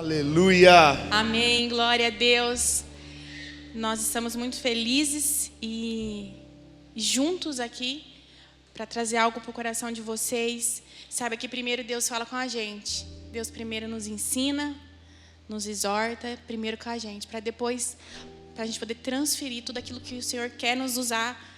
Aleluia. Amém, glória a Deus. Nós estamos muito felizes e juntos aqui para trazer algo para o coração de vocês. Sabe que primeiro Deus fala com a gente. Deus primeiro nos ensina, nos exorta, primeiro com a gente, para depois, para a gente poder transferir tudo aquilo que o Senhor quer nos usar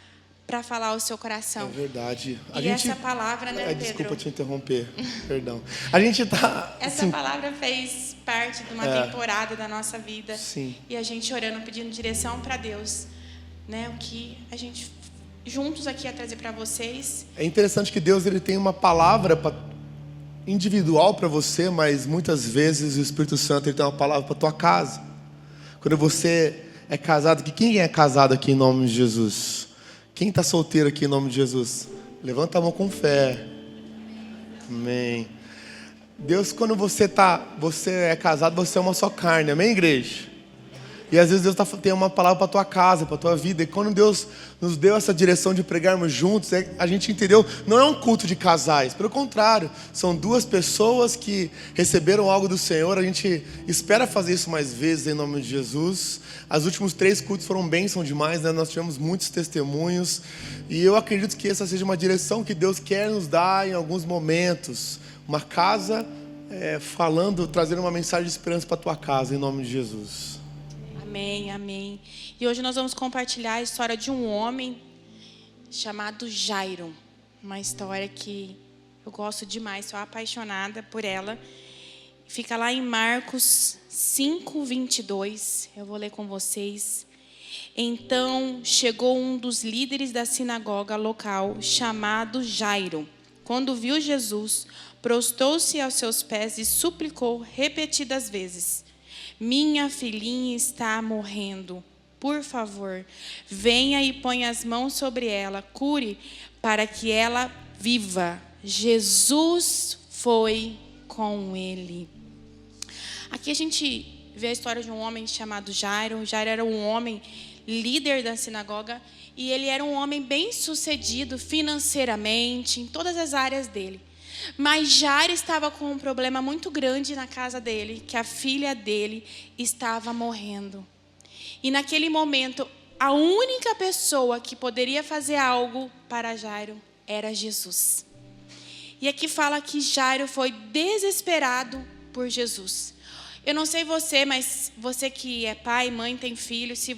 para falar ao seu coração. É verdade. Essa palavra, né, Pedro? Desculpa te interromper, perdão. A gente tá... Essa palavra fez parte de uma temporada da nossa vida. Sim. E a gente orando, pedindo direção para Deus. Né? O que a gente, juntos aqui, ia trazer para vocês. É interessante que Deus ele tem uma palavra individual para você, mas muitas vezes o Espírito Santo ele tem uma palavra para tua casa. Quando você é casado, quem é casado aqui em nome de Jesus? Quem está solteiro aqui em nome de Jesus? Levanta a mão com fé. Amém. Deus, quando você é casado, você é uma só carne. Amém, igreja? E às vezes Deus tem uma palavra para a tua casa, para a tua vida. E quando Deus nos deu essa direção de pregarmos juntos, a gente entendeu, não é um culto de casais. Pelo contrário, são duas pessoas que receberam algo do Senhor. A gente espera fazer isso mais vezes em nome de Jesus. Os últimos 3 cultos foram bênção demais, né? Nós tivemos muitos testemunhos. E eu acredito que essa seja uma direção que Deus quer nos dar em alguns momentos. Uma casa trazendo uma mensagem de esperança para a tua casa, em nome de Jesus. Amém, amém. E hoje nós vamos compartilhar a história de um homem chamado Jairo. Uma história que eu gosto demais, sou apaixonada por ela. Fica lá em Marcos 5:22. Eu vou ler com vocês. Então chegou um dos líderes da sinagoga local, chamado Jairo. Quando viu Jesus, prostou-se aos seus pés e suplicou repetidas vezes: minha filhinha está morrendo. Por favor, venha e ponha as mãos sobre ela, cure para que ela viva. Jesus foi com ele. Aqui a gente vê a história de um homem chamado Jairo. Jairo era um homem líder da sinagoga e ele era um homem bem-sucedido financeiramente, em todas as áreas dele. Mas Jairo estava com um problema muito grande na casa dele, que a filha dele estava morrendo. E naquele momento, a única pessoa que poderia fazer algo para Jairo era Jesus. E aqui fala que Jairo foi desesperado por Jesus. Eu não sei você, mas você que é pai, mãe, tem filho, se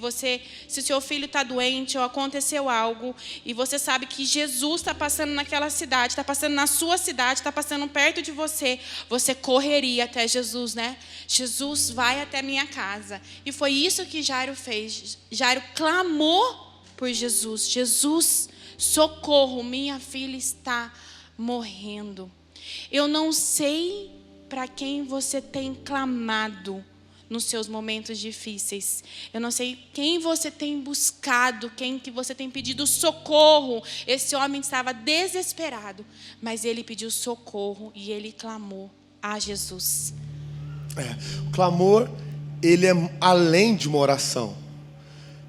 seu filho está doente ou aconteceu algo e você sabe que Jesus está passando naquela cidade, está passando na sua cidade, está passando perto de você, você correria até Jesus, né? Jesus, vai até minha casa. E foi isso que Jairo fez. Jairo clamou por Jesus. Jesus, socorro, minha filha está morrendo. Eu não sei para quem você tem clamado nos seus momentos difíceis. Eu não sei quem você tem buscado, quem que você tem pedido socorro. Esse homem estava desesperado, mas ele pediu socorro e ele clamou a Jesus. O clamor, ele é além de uma oração.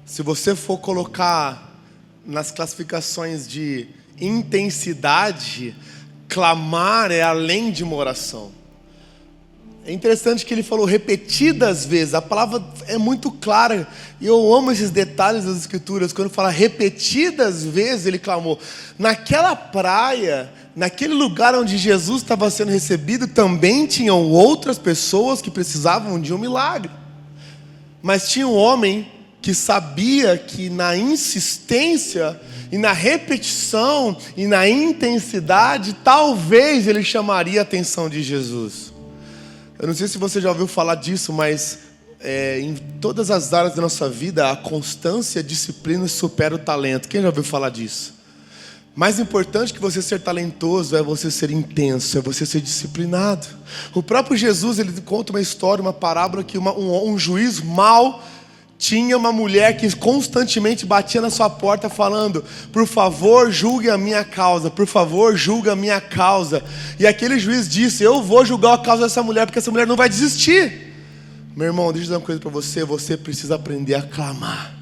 Se você for colocar nas classificações de intensidade, clamar é além de uma oração. É interessante que ele falou repetidas vezes. A palavra é muito clara. E eu amo esses detalhes das Escrituras. Quando fala repetidas vezes, ele clamou. Naquela praia, naquele lugar onde Jesus estava sendo recebido, também tinham outras pessoas que precisavam de um milagre. Mas tinha um homem que sabia que na insistência e na repetição e na intensidade, talvez ele chamaria a atenção de Jesus. Eu não sei se você já ouviu falar disso, mas em todas as áreas da nossa vida, a constância e a disciplina supera o talento. Quem já ouviu falar disso? Mais importante que você ser talentoso é você ser intenso, é você ser disciplinado. O próprio Jesus, ele conta uma história, uma parábola que um juiz mau tinha uma mulher que constantemente batia na sua porta falando: por favor, julgue a minha causa, por favor, julgue a minha causa. E aquele juiz disse: eu vou julgar a causa dessa mulher, porque essa mulher não vai desistir. Meu irmão, deixa eu dizer uma coisa para você: você precisa aprender a clamar.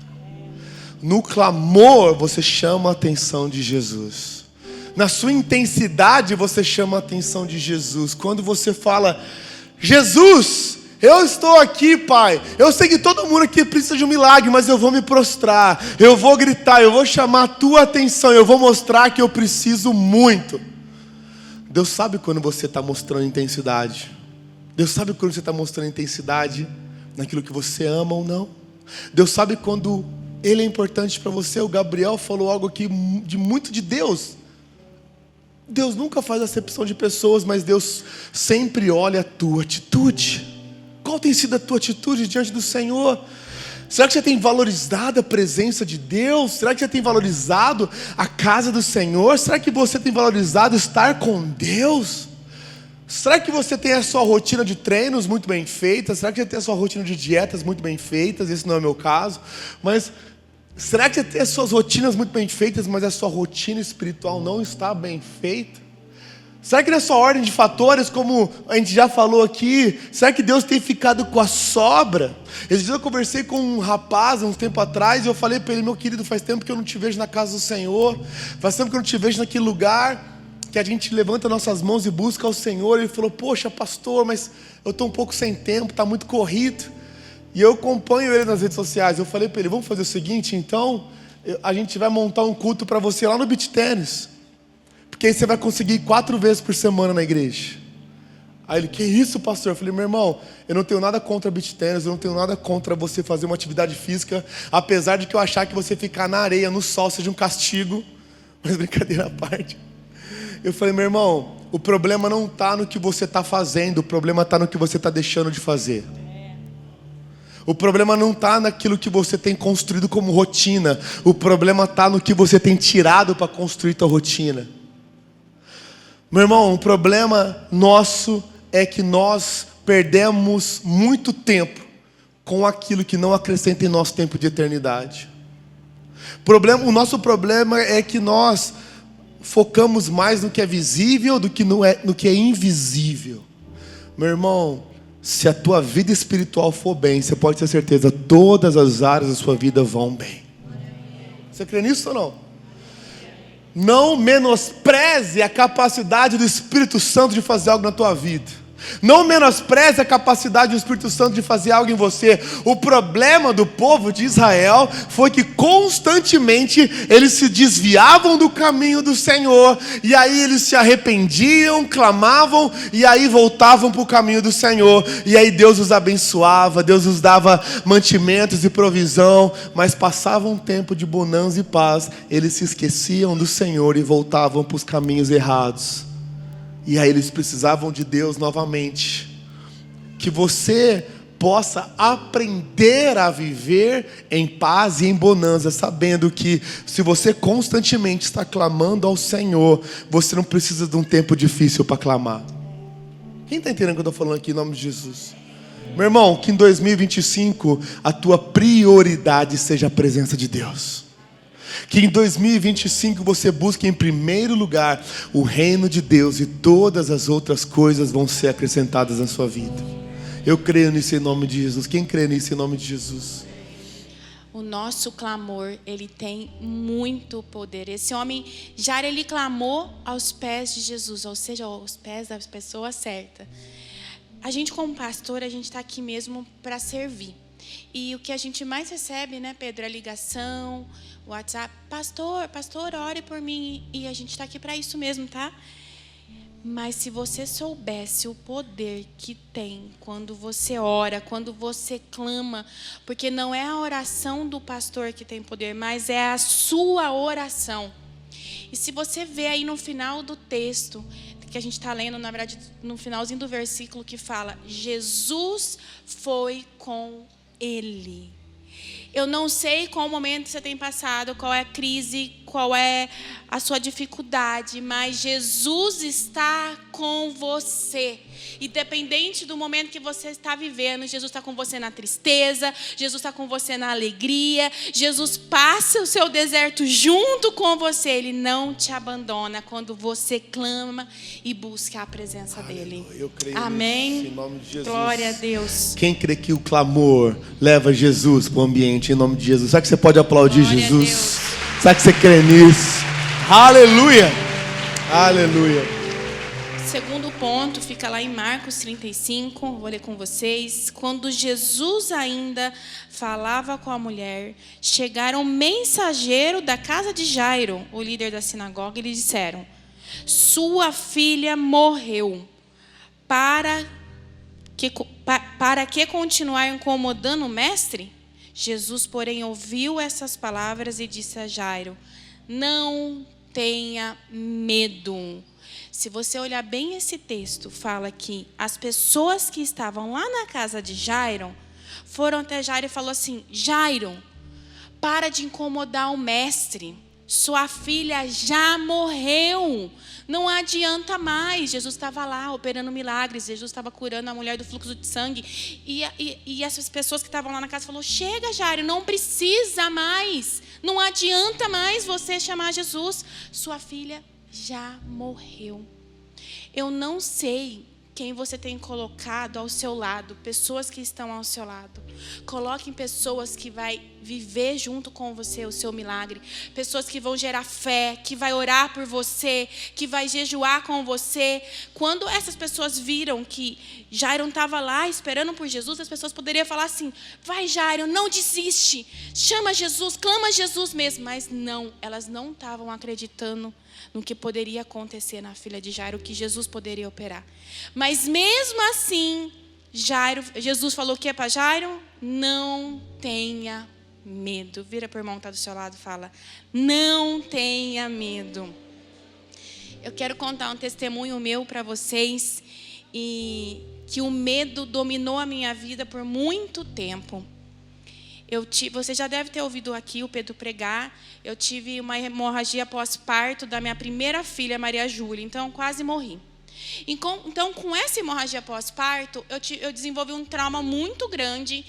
No clamor, você chama a atenção de Jesus. Na sua intensidade, você chama a atenção de Jesus. Quando você fala: Jesus, Eu estou aqui, Pai. Eu sei que todo mundo aqui precisa de um milagre, mas eu vou me prostrar, eu vou gritar, eu vou chamar a tua atenção, eu vou mostrar que eu preciso muito. Deus sabe quando você está mostrando intensidade. Deus sabe quando você está mostrando intensidade naquilo que você ama ou não. Deus sabe quando Ele é importante para você. O Gabriel falou algo aqui muito de Deus. Deus nunca faz acepção de pessoas, mas Deus sempre olha a tua atitude. Qual tem sido a tua atitude diante do Senhor? Será que você tem valorizado a presença de Deus? Será que você tem valorizado a casa do Senhor? Será que você tem valorizado estar com Deus? Será que você tem a sua rotina de treinos muito bem feita? Será que você tem a sua rotina de dietas muito bem feitas? Esse não é o meu caso. Mas será que você tem as suas rotinas muito bem feitas, mas a sua rotina espiritual não está bem feita? Será que na sua ordem de fatores, como a gente já falou aqui, será que Deus tem ficado com a sobra? Esses dias eu conversei com um rapaz, uns tempo atrás, e eu falei para ele: meu querido, faz tempo que eu não te vejo na casa do Senhor, faz tempo que eu não te vejo naquele lugar que a gente levanta nossas mãos e busca ao Senhor. Ele falou: poxa, pastor, mas eu estou um pouco sem tempo, está muito corrido. E eu acompanho ele nas redes sociais. Eu falei para ele: vamos fazer o seguinte, então, a gente vai montar um culto para você lá no beach tennis, porque aí você vai conseguir ir 4 vezes por semana na igreja. Aí ele: que isso, pastor? Eu falei: meu irmão, eu não tenho nada contra beach tennis, eu não tenho nada contra você fazer uma atividade física, apesar de que eu achar que você ficar na areia, no sol, seja um castigo. Mas brincadeira à parte. Eu falei: meu irmão, o problema não está no que você está fazendo, o problema está no que você está deixando de fazer. O problema não está naquilo que você tem construído como rotina, o problema está no que você tem tirado para construir tua rotina. Meu irmão, o problema nosso é que nós perdemos muito tempo com aquilo que não acrescenta em nosso tempo de eternidade. O nosso problema é que nós focamos mais no que é visível do que no que é invisível. Meu irmão, se a tua vida espiritual for bem, você pode ter certeza, todas as áreas da sua vida vão bem. Você crê nisso ou não? Não menospreze a capacidade do Espírito Santo de fazer algo na tua vida. Não menospreze a capacidade do Espírito Santo de fazer algo em você. O problema do povo de Israel foi que constantemente eles se desviavam do caminho do Senhor, e aí eles se arrependiam, clamavam, e aí voltavam para o caminho do Senhor, e aí Deus os abençoava, Deus os dava mantimentos e provisão, mas passava um tempo de bonança e paz, eles se esqueciam do Senhor e voltavam para os caminhos errados. E aí eles precisavam de Deus novamente. Que você possa aprender a viver em paz e em bonança, sabendo que se você constantemente está clamando ao Senhor, você não precisa de um tempo difícil para clamar. Quem está entendendo o que eu estou falando aqui em nome de Jesus? Meu irmão, que em 2025 a tua prioridade seja a presença de Deus. Que em 2025 você busque em primeiro lugar o reino de Deus, e todas as outras coisas vão ser acrescentadas na sua vida. Eu creio nisso em nome de Jesus. Quem crê nisso em nome de Jesus? O nosso clamor, ele tem muito poder. Esse homem, Jairo, ele clamou aos pés de Jesus, ou seja, aos pés da pessoa certa. A gente, como pastor, a gente está aqui mesmo para servir. E o que a gente mais recebe, né, Pedro, é ligação, WhatsApp: pastor, ore por mim. E a gente está aqui para isso mesmo, tá? Mas se você soubesse o poder que tem quando você ora, quando você clama, porque não é a oração do pastor que tem poder, mas é a sua oração. E se você vê aí no final do texto, que a gente está lendo, na verdade, no finalzinho do versículo, que fala: Jesus foi com ele. Eu não sei qual momento você tem passado, qual é a crise, qual é a sua dificuldade, mas Jesus está com você. Independente do momento que você está vivendo, Jesus está com você na tristeza, Jesus está com você na alegria, Jesus passa o seu deserto junto com você, Ele não te abandona quando você clama e busca a presença dele. Eu creio Amém. nisso, em nome de Jesus. Glória a Deus. Quem crê que o clamor leva Jesus para o ambiente, em nome de Jesus? Sabe que você pode aplaudir Glória Jesus? Sabe que você crê nisso? Aleluia! Aleluia! Segundo ponto fica lá em Marcos 35, vou ler com vocês. Quando Jesus ainda falava com a mulher, chegaram mensageiro da casa de Jairo, o líder da sinagoga, e lhe disseram: sua filha morreu. Para que continuar incomodando o mestre? Jesus, porém, ouviu essas palavras e disse a Jairo: não tenha medo. Se você olhar bem esse texto, fala que as pessoas que estavam lá na casa de Jairo foram até Jairo e falou assim: Jairo, para de incomodar o mestre. Sua filha já morreu. Não adianta mais. Jesus estava lá operando milagres. Jesus estava curando a mulher do fluxo de sangue. E essas pessoas que estavam lá na casa falaram: chega, Jairo, não precisa mais. Não adianta mais você chamar Jesus. Sua filha já morreu. Eu não sei quem você tem colocado ao seu lado, pessoas que estão ao seu lado. Coloquem pessoas que vai viver junto com você o seu milagre, pessoas que vão gerar fé, que vai orar por você, que vai jejuar com você. Quando essas pessoas viram que Jairo estava lá esperando por Jesus, as pessoas poderiam falar assim: vai, Jairo, não desiste, chama Jesus, clama Jesus mesmo. Mas não, elas não estavam acreditando no que poderia acontecer na filha de Jairo, que Jesus poderia operar. Mas mesmo assim, Jesus falou o que para Jairo? Não tenha medo. Vira para o irmão que está do seu lado e fala: não tenha medo. Eu quero contar um testemunho meu para vocês, e que o medo dominou a minha vida por muito tempo. Você já deve ter ouvido aqui o Pedro pregar. Eu tive uma hemorragia pós-parto da minha primeira filha, Maria Júlia. Então, quase morri. Então, com essa hemorragia pós-parto, eu desenvolvi um trauma muito grande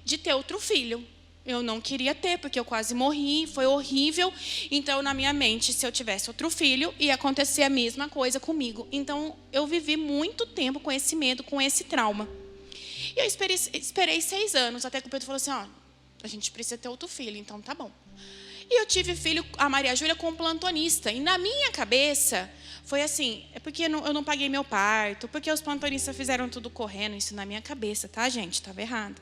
de ter outro filho. Eu não queria ter, porque eu quase morri, foi horrível. Então, na minha mente, se eu tivesse outro filho, ia acontecer a mesma coisa comigo. Então, eu vivi muito tempo com esse medo, com esse trauma. E eu esperei 6 anos, até que o Pedro falou assim: ó, a gente precisa ter outro filho, então tá bom. E eu tive filho, a Maria Júlia, com um plantonista. E na minha cabeça, foi assim: é porque eu não paguei meu parto, porque os plantonistas fizeram tudo correndo. Isso na minha cabeça, tá, gente? Estava errado.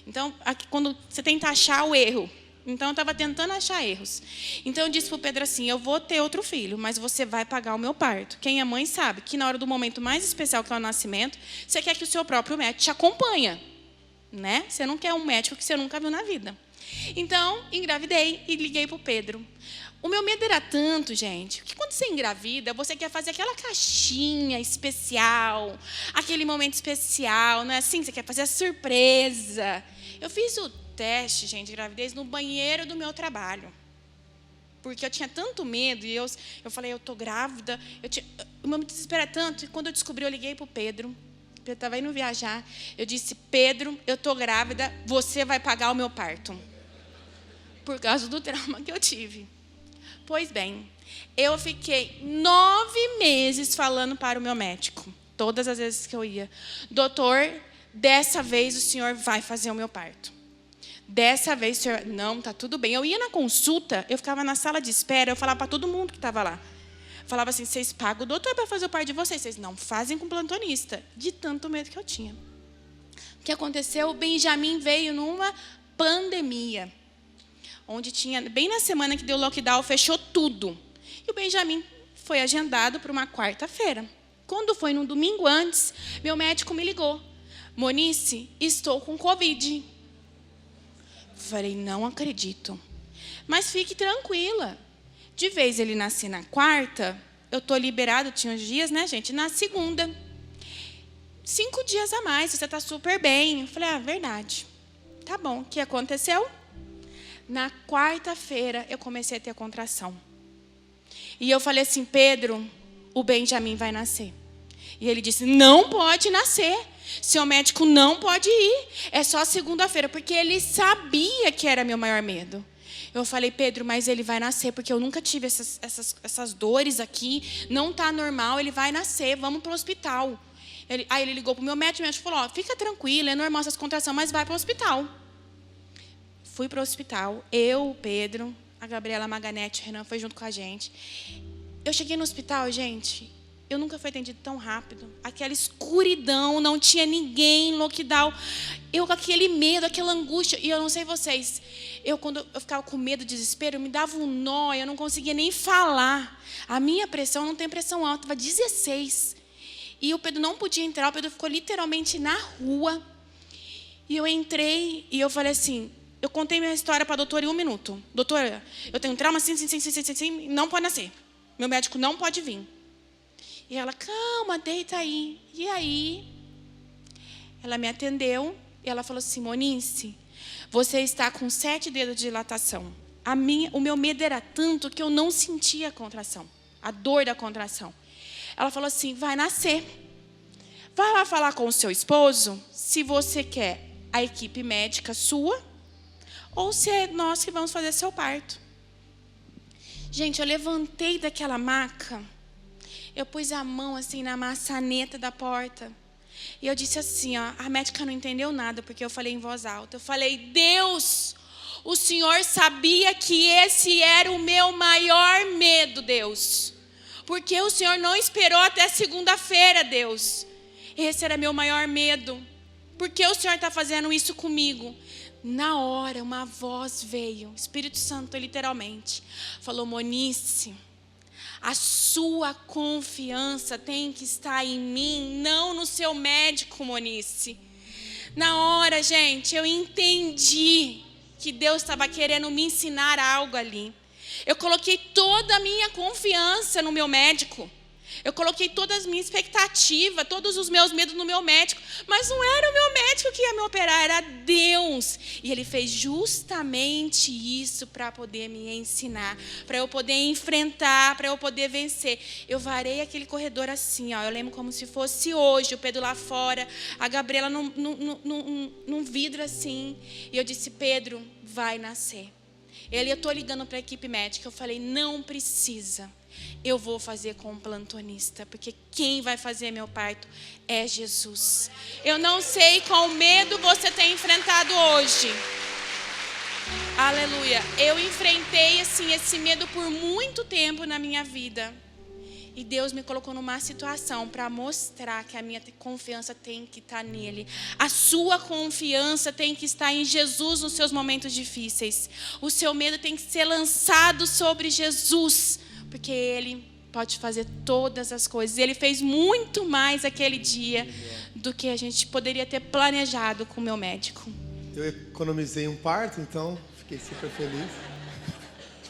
Então, aqui, quando você tenta achar o erro. Então, eu estava tentando achar erros. Então, eu disse para o Pedro assim: eu vou ter outro filho, mas você vai pagar o meu parto. Quem é mãe sabe que na hora do momento mais especial, que é o nascimento, você quer que o seu próprio médico te acompanhe. Né? Você não quer um médico que você nunca viu na vida. Então, engravidei e liguei para o Pedro. O meu medo era tanto, gente, que quando você engravida, você quer fazer aquela caixinha especial, aquele momento especial, não é assim? Você quer fazer a surpresa. Eu fiz o teste, gente, de gravidez no banheiro do meu trabalho. Porque eu tinha tanto medo, e eu falei: eu estou grávida. O meu desespero é tanto, e quando eu descobri, eu liguei para o Pedro. Eu estava indo viajar. Eu disse: Pedro, eu estou grávida, você vai pagar o meu parto. Por causa do trauma que eu tive. Pois bem, eu fiquei 9 meses falando para o meu médico, todas as vezes que eu ia: doutor, dessa vez o senhor vai fazer o meu parto. Dessa vez o senhor... Não, está tudo bem. Eu ia na consulta, eu ficava na sala de espera, eu falava para todo mundo que estava lá. Falava assim: vocês pagam o doutor para fazer o parto de vocês. Vocês não fazem com plantonista. De tanto medo que eu tinha. O que aconteceu? O Benjamin veio numa pandemia. Onde tinha, bem na semana que deu lockdown, fechou tudo. E o Benjamin foi agendado para uma quarta-feira. Quando foi no domingo antes, meu médico me ligou: Monice, estou com Covid. Falei: não acredito. Mas fique tranquila. De vez ele nascer na quarta, eu estou liberada, tinha uns dias, né, gente? Na segunda. 5 dias a mais, você está super bem. Eu falei: verdade. Tá bom. O que aconteceu? Na quarta-feira, eu comecei a ter contração. E eu falei assim: Pedro, o Benjamin vai nascer. E ele disse: não pode nascer. Seu médico não pode ir. É só segunda-feira, porque ele sabia que era meu maior medo. Eu falei: Pedro, mas ele vai nascer, porque eu nunca tive essas dores aqui. Não está normal, ele vai nascer, vamos para o hospital. Aí ele ligou para o meu médico, e o médico falou: fica tranquila, é normal essas contrações, mas vai para o hospital. Fui para o hospital, eu, o Pedro, a Gabriela Maganete, o Renan foi junto com a gente. Eu cheguei no hospital, gente, eu nunca fui atendido tão rápido. Aquela escuridão, não tinha ninguém, lockdown. Eu com aquele medo, aquela angústia. E eu não sei vocês, quando eu ficava com medo, desespero, me dava um nó, eu não conseguia nem falar. A minha pressão, não tem pressão alta, estava 16. E o Pedro não podia entrar, o Pedro ficou literalmente na rua. E eu entrei e eu falei assim, eu contei minha história para a doutora em 1 minuto. Doutora, eu tenho um trauma assim, não pode nascer. Meu médico não pode vir. E ela, calma, deita aí. E aí, ela me atendeu e ela falou assim, Monice, você está com 7 dedos de dilatação. O meu medo era tanto que eu não sentia a contração, a dor da contração. Ela falou assim, vai nascer. Vai lá falar com o seu esposo se você quer a equipe médica sua ou se é nós que vamos fazer seu parto. Gente, eu levantei daquela maca, eu pus a mão assim na maçaneta da porta e eu disse assim, ó, a médica não entendeu nada porque eu falei em voz alta. Eu falei, Deus, o Senhor sabia que esse era o meu maior medo, Deus. Porque o Senhor não esperou até segunda-feira, Deus. Esse era meu maior medo. Por que o Senhor está fazendo isso comigo? Na hora, uma voz veio, Espírito Santo, literalmente, falou, Monice, a sua confiança tem que estar em mim, não no seu médico, Monice. Na hora, gente, eu entendi que Deus estava querendo me ensinar algo ali. Eu coloquei toda a minha confiança no meu médico. Eu coloquei toda a minha expectativa, todos os meus medos no meu médico. Mas não era o meu médico que ia me operar, era Deus. E Ele fez justamente isso para poder me ensinar, para eu poder enfrentar, para eu poder vencer. Eu varei aquele corredor assim, ó. Eu lembro como se fosse hoje, o Pedro lá fora, a Gabriela num vidro assim. E eu disse, Pedro, vai nascer. Eu estou ligando para a equipe médica. Eu falei, não precisa. Eu vou fazer com um plantonista, porque quem vai fazer meu parto é Jesus. Eu não sei qual medo você tem enfrentado hoje. Aleluia. Eu enfrentei assim, esse medo por muito tempo na minha vida. E Deus me colocou numa situação para mostrar que a minha confiança tem que estar nele. A sua confiança tem que estar em Jesus nos seus momentos difíceis. O seu medo tem que ser lançado sobre Jesus, porque Ele pode fazer todas as coisas. Ele fez muito mais aquele dia do que a gente poderia ter planejado com o meu médico. Eu economizei um parto, então fiquei super feliz.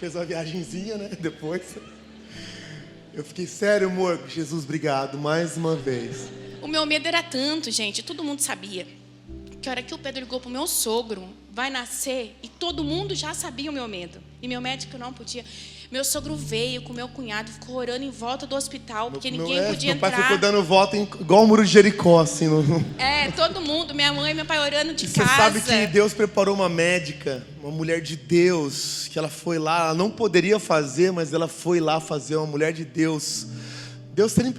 Fez uma viagenzinha, né? Depois. Eu fiquei, sério, amor, Jesus, obrigado, mais uma vez. O meu medo era tanto, gente, todo mundo sabia. Que a hora que o Pedro ligou pro meu sogro, vai nascer, e todo mundo já sabia o meu medo. E meu médico não podia. Meu sogro veio com meu cunhado, ficou orando em volta do hospital, porque ninguém podia entrar. Meu pai ficou dando volta igual o muro de Jericó, assim. Todo mundo, minha mãe e meu pai orando de casa. Você sabe que Deus preparou uma médica, uma mulher de Deus, que ela foi lá, ela não poderia fazer, mas ela foi lá fazer, uma mulher de Deus.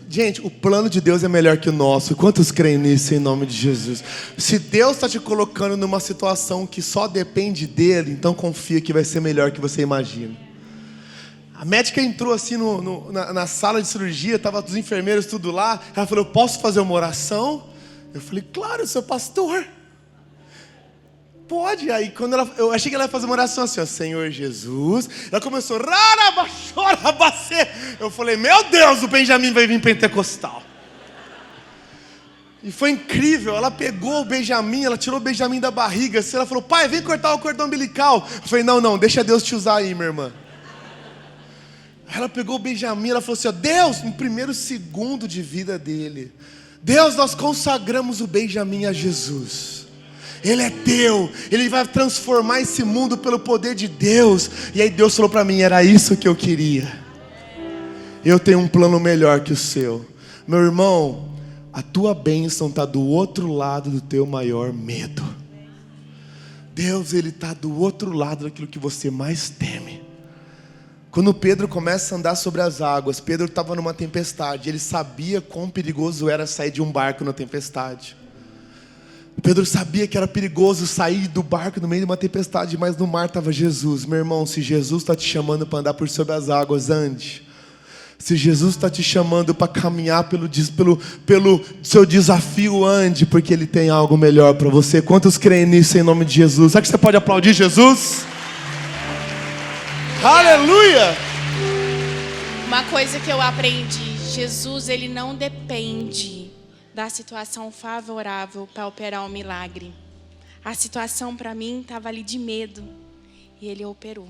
Gente, o plano de Deus é melhor que o nosso. Quantos creem nisso em nome de Jesus? Se Deus está te colocando numa situação que só depende dele, então confia que vai ser melhor que você imagina. A médica entrou assim na sala de cirurgia, estava os enfermeiros tudo lá. Ela falou, eu posso fazer uma oração? Eu falei, claro, seu pastor. Pode. Aí quando eu achei que ela ia fazer uma oração assim, ó, Senhor Jesus. Ela começou, eu falei, meu Deus, o Benjamin vai vir pentecostal. E foi incrível, ela pegou o Benjamin, ela tirou o Benjamin da barriga assim, ela falou, pai, vem cortar o cordão umbilical. Eu falei, não, deixa Deus te usar aí, minha irmã. Ela pegou o Benjamin, ela falou assim, ó, Deus, no primeiro segundo de vida dele, Deus, nós consagramos o Benjamin a Jesus. Ele é teu, ele vai transformar esse mundo pelo poder de Deus. E aí Deus falou para mim, era isso que eu queria. Eu tenho um plano melhor que o seu. Meu irmão, a tua bênção está do outro lado do teu maior medo. Deus, Ele está do outro lado daquilo que você mais teme. Quando Pedro começa a andar sobre as águas, Pedro estava numa tempestade. Ele sabia quão perigoso era sair de um barco na tempestade. Pedro sabia que era perigoso sair do barco no meio de uma tempestade, mas no mar estava Jesus. Meu irmão, se Jesus está te chamando para andar por sobre as águas, ande. Se Jesus está te chamando para caminhar pelo seu desafio, ande, porque Ele tem algo melhor para você. Quantos creem nisso em nome de Jesus? Será que você pode aplaudir Jesus? Aleluia! Uma coisa que eu aprendi, Jesus, Ele não depende da situação favorável para operar um milagre. A situação para mim estava ali de medo e Ele operou.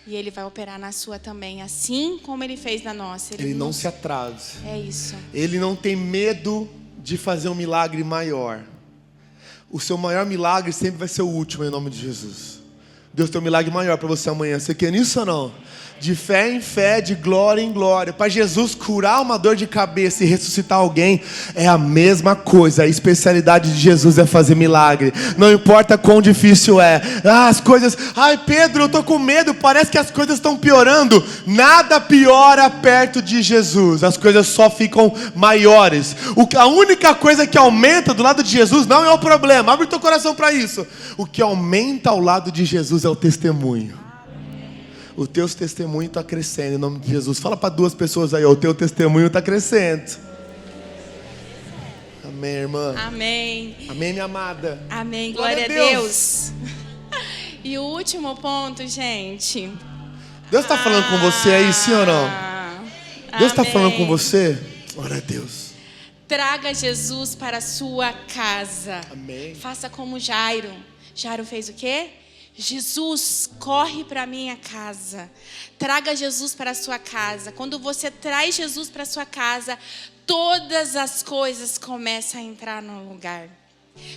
E Ele vai operar na sua também, assim como Ele fez na nossa. Ele não se atrasa. É isso. Ele não tem medo de fazer um milagre maior. O seu maior milagre sempre vai ser o último, em nome de Jesus. Deus tem um milagre maior para você amanhã. Você quer nisso ou não? De fé em fé, de glória em glória. Para Jesus curar uma dor de cabeça e ressuscitar alguém, é a mesma coisa. A especialidade de Jesus é fazer milagre. Não importa quão difícil é. As coisas... Ai, Pedro, eu estou com medo. Parece que as coisas estão piorando. Nada piora perto de Jesus. As coisas só ficam maiores. A única coisa que aumenta do lado de Jesus não é o problema. Abre teu coração para isso. O que aumenta ao lado de Jesus é o testemunho. O teu testemunho está crescendo em nome de Jesus. Fala para 2 pessoas aí, o teu testemunho está crescendo. Amém, irmã. Amém. Amém, minha amada. Amém, glória a Deus. E o último ponto, gente. Deus está falando com você aí, sim ou não? Deus está falando com você? Glória a Deus. Traga Jesus para a sua casa. Amém. Faça como Jairo. Jairo fez o quê? Jesus, corre para a minha casa. Traga Jesus para a sua casa. Quando você traz Jesus para a sua casa, todas as coisas começam a entrar no lugar.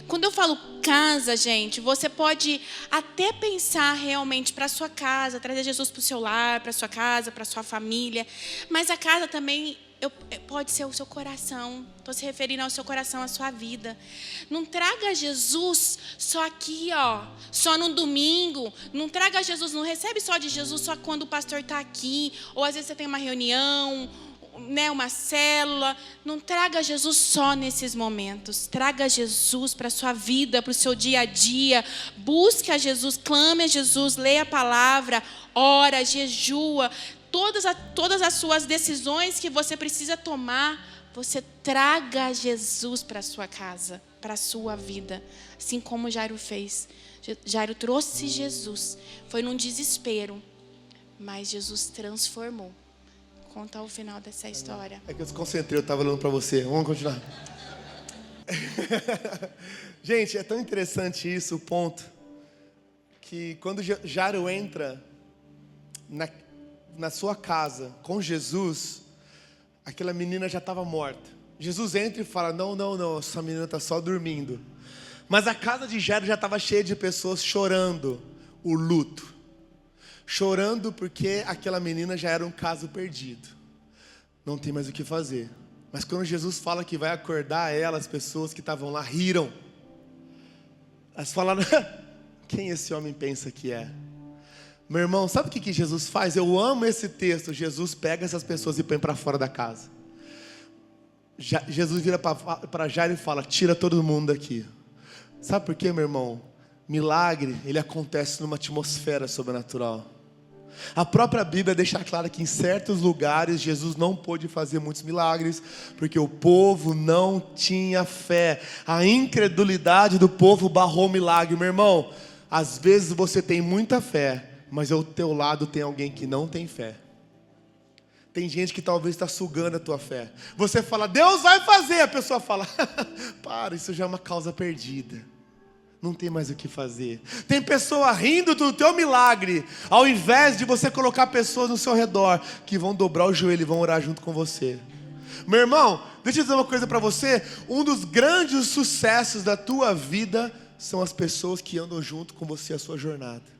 Quando eu falo casa, gente, você pode até pensar realmente para a sua casa, trazer Jesus para o seu lar, para a sua casa, para a sua família. Mas a casa também pode ser o seu coração. Estou se referindo ao seu coração, à sua vida. Não traga Jesus só aqui, ó, só no domingo. Não traga Jesus, não recebe só de Jesus só quando o pastor está aqui. Ou às vezes você tem uma reunião, né, uma célula. Não traga Jesus só nesses momentos. Traga Jesus para a sua vida, para o seu dia a dia. Busque a Jesus, clame a Jesus, leia a palavra, ora, jejua. Todas as suas decisões que você precisa tomar, você traga Jesus para a sua casa, para a sua vida. Assim como Jairo fez. Jairo trouxe Jesus. Foi num desespero, mas Jesus transformou. Conta o final dessa história. É que eu desconcentrei, eu estava olhando para você. Vamos continuar. Gente, é tão interessante isso, o ponto, que quando Jairo entra na sua casa com Jesus, aquela menina já estava morta. Jesus entra e fala, não, essa menina está só dormindo. Mas a casa de Jairo já estava cheia de pessoas chorando o luto. Chorando porque aquela menina já era um caso perdido. Não tem mais o que fazer. Mas quando Jesus fala que vai acordar ela, as pessoas que estavam lá riram. Elas falaram, quem esse homem pensa que é? Meu irmão, sabe o que Jesus faz? Eu amo esse texto. Jesus pega essas pessoas e põe para fora da casa. Jesus vira para Jairo e fala, tira todo mundo daqui. Sabe por quê, meu irmão? Milagre, ele acontece numa atmosfera sobrenatural. A própria Bíblia deixa claro que em certos lugares Jesus não pôde fazer muitos milagres, porque o povo não tinha fé. A incredulidade do povo barrou o milagre. Meu irmão, às vezes você tem muita fé, mas ao teu lado tem alguém que não tem fé. Tem gente que talvez está sugando a tua fé. Você fala, Deus vai fazer. A pessoa fala, para, isso já é uma causa perdida. Não tem mais o que fazer. Tem pessoa rindo do teu milagre, ao invés de você colocar pessoas no seu redor que vão dobrar o joelho e vão orar junto com você. Meu irmão, deixa eu dizer uma coisa para você. Um dos grandes sucessos da tua vida são as pessoas que andam junto com você a sua jornada.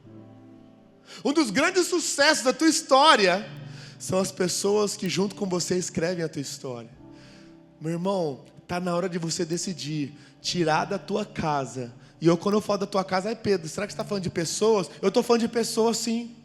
Um dos grandes sucessos da tua história são as pessoas que junto com você escrevem a tua história. Meu irmão, está na hora de você decidir tirar da tua casa. E quando eu falo da tua casa, Pedro, será que você está falando de pessoas? Eu estou falando de pessoas, sim.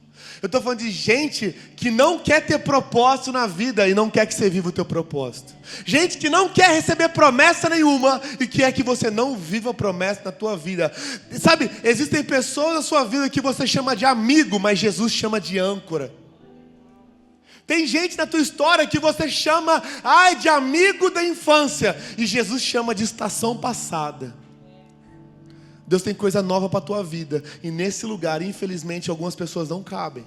Eu estou falando de gente que não quer ter propósito na vida e não quer que você viva o teu propósito. Gente que não quer receber promessa nenhuma e quer que você não viva promessa na tua vida. Sabe, existem pessoas na sua vida que você chama de amigo, mas Jesus chama de âncora. Tem gente na tua história que você chama de amigo da infância, e Jesus chama de estação passada. Deus tem coisa nova para a tua vida, e nesse lugar, infelizmente, algumas pessoas não cabem.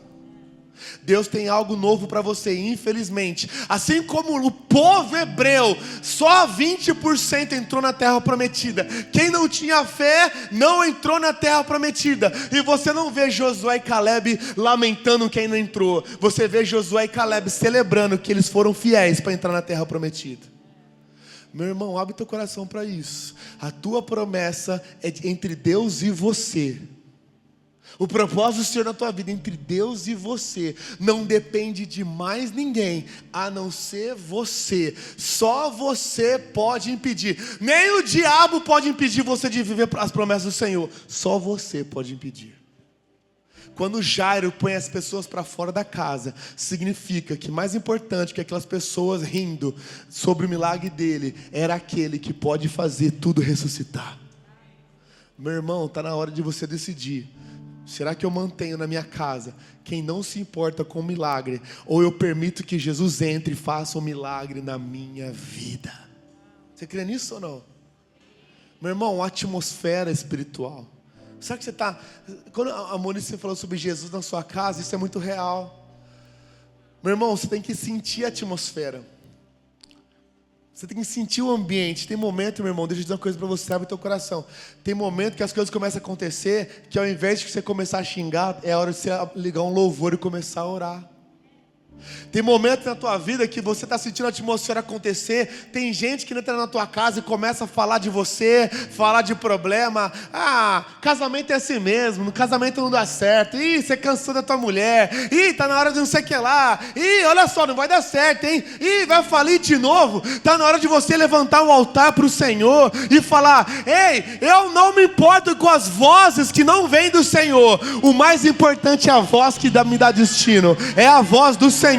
Deus tem algo novo para você, infelizmente. Assim como o povo hebreu, só 20% entrou na terra prometida. Quem não tinha fé, não entrou na terra prometida. E você não vê Josué e Caleb lamentando quem não entrou. Você vê Josué e Caleb celebrando que eles foram fiéis para entrar na terra prometida. Meu irmão, abre teu coração para isso. A tua promessa é entre Deus e você. O propósito do Senhor na tua vida entre Deus e você não depende de mais ninguém, a não ser você. Só você pode impedir. Nem o diabo pode impedir você de viver as promessas do Senhor. Só você pode impedir. Quando Jairo põe as pessoas para fora da casa, significa que mais importante que aquelas pessoas rindo sobre o milagre dele, era aquele que pode fazer tudo ressuscitar. Meu irmão, está na hora de você decidir. Será que eu mantenho na minha casa quem não se importa com o milagre, ou eu permito que Jesus entre e faça um milagre na minha vida? Você crê nisso ou não? Meu irmão, atmosfera espiritual. Será que você está... Quando a Monice falou sobre Jesus na sua casa, isso é muito real. Meu irmão, você tem que sentir a atmosfera. Você tem que sentir o ambiente. Tem momento, meu irmão, deixa eu dizer uma coisa para você, abre o teu coração. Tem momento que as coisas começam a acontecer, que ao invés de você começar a xingar, é a hora de você ligar um louvor e começar a orar. Tem momentos na tua vida que você está sentindo a atmosfera acontecer. Tem gente que entra na tua casa e começa a falar de você, falar de problema. Casamento é assim mesmo, no casamento não dá certo. Você cansou da tua mulher. Tá na hora de não sei o que lá. Olha só, não vai dar certo, hein? Vai falir de novo. Tá na hora de você levantar um altar para o Senhor e falar: ei, eu não me importo com as vozes que não vêm do Senhor. O mais importante é a voz que me dá destino. É a voz do Senhor.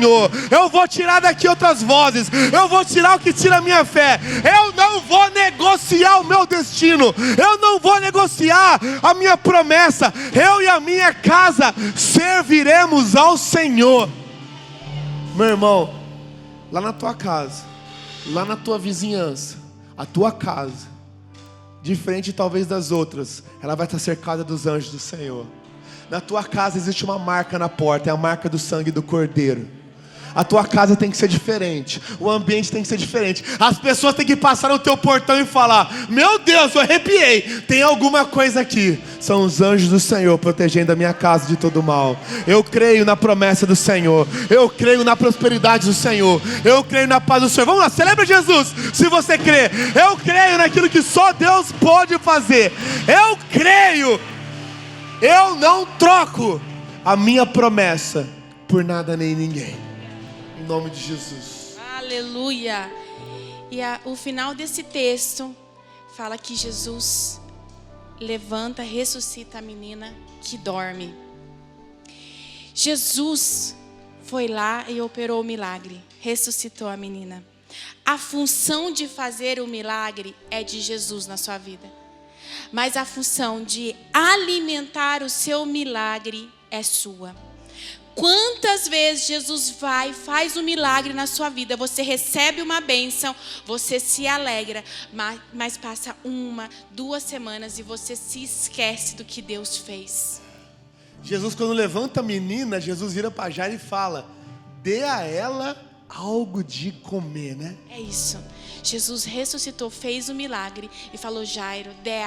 Eu vou tirar daqui outras vozes. Eu vou tirar o que tira a minha fé. Eu não vou negociar o meu destino. Eu não vou negociar a minha promessa. Eu e a minha casa serviremos ao Senhor. Meu irmão, lá na tua casa, lá na tua vizinhança, a tua casa, diferente talvez das outras, ela vai estar cercada dos anjos do Senhor. Na tua casa existe uma marca na porta, é a marca do sangue do Cordeiro. A tua casa tem que ser diferente, o ambiente tem que ser diferente. As pessoas têm que passar no teu portão e falar: meu Deus, eu arrepiei, tem alguma coisa aqui. São os anjos do Senhor protegendo a minha casa de todo mal. Eu creio na promessa do Senhor. Eu creio na prosperidade do Senhor. Eu creio na paz do Senhor. Vamos lá, celebra Jesus, se você crê. Eu creio naquilo que só Deus pode fazer. Eu creio. Eu não troco a minha promessa por nada nem ninguém. Em nome de Jesus. Aleluia. E o final desse texto fala que Jesus levanta, ressuscita a menina que dorme. Jesus foi lá e operou o milagre, ressuscitou a menina. A função de fazer o milagre é de Jesus na sua vida, mas a função de alimentar o seu milagre é sua. Quantas vezes Jesus vai, faz um milagre na sua vida, você recebe uma bênção, você se alegra, mas passa 1, 2 semanas e você se esquece do que Deus fez. Jesus, quando levanta a menina, Jesus vira para Jairo e fala: dê a ela algo de comer, né? É isso. Jesus ressuscitou, fez o milagre e falou: Jairo, dê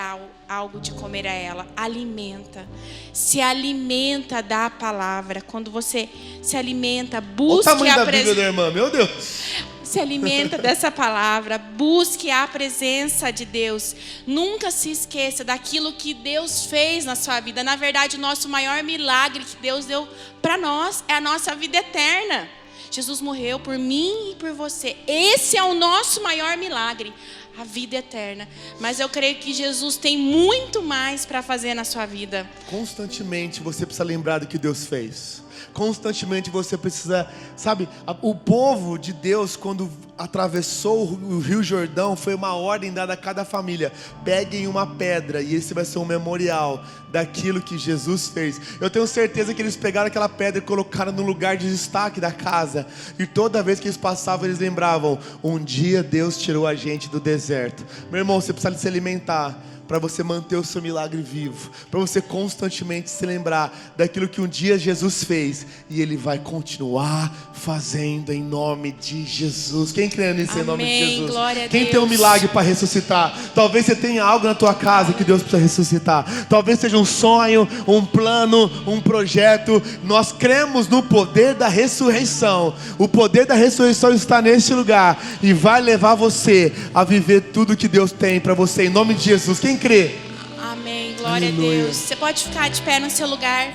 algo de comer a ela. Alimenta. Se alimenta da palavra. Quando você se alimenta, busque a presença da Bíblia da irmã, meu Deus. Se alimenta dessa palavra, busque a presença de Deus. Nunca se esqueça daquilo que Deus fez na sua vida. Na verdade, o nosso maior milagre que Deus deu para nós é a nossa vida eterna. Jesus morreu por mim e por você. Esse é o nosso maior milagre. a vida eterna. Mas eu creio que Jesus tem muito mais para fazer na sua vida. Constantemente você precisa lembrar do que Deus fez. Constantemente você precisa, sabe, o povo de Deus, quando atravessou o Rio Jordão, foi uma ordem dada a cada família: peguem uma pedra e esse vai ser um memorial daquilo que Jesus fez. Eu tenho certeza que eles pegaram aquela pedra e colocaram no lugar de destaque da casa, e toda vez que eles passavam, eles lembravam: um dia Deus tirou a gente do deserto. Meu irmão, você precisa se alimentar para você manter o seu milagre vivo, para você constantemente se lembrar daquilo que um dia Jesus fez, e Ele vai continuar fazendo em nome de Jesus. Quem crê nisso? Amém. Em nome de Jesus? Glória a Quem Deus. tem um milagre para ressuscitar? Talvez você tenha algo na tua casa que Deus precisa ressuscitar. Talvez seja um sonho, um plano, um projeto. Nós cremos no poder da ressurreição. O poder da ressurreição está neste lugar e vai levar você a viver tudo que Deus tem para você, em nome de Jesus. Quem crê? Amém, glória Aleluia. a Deus. Você pode ficar de pé no seu lugar.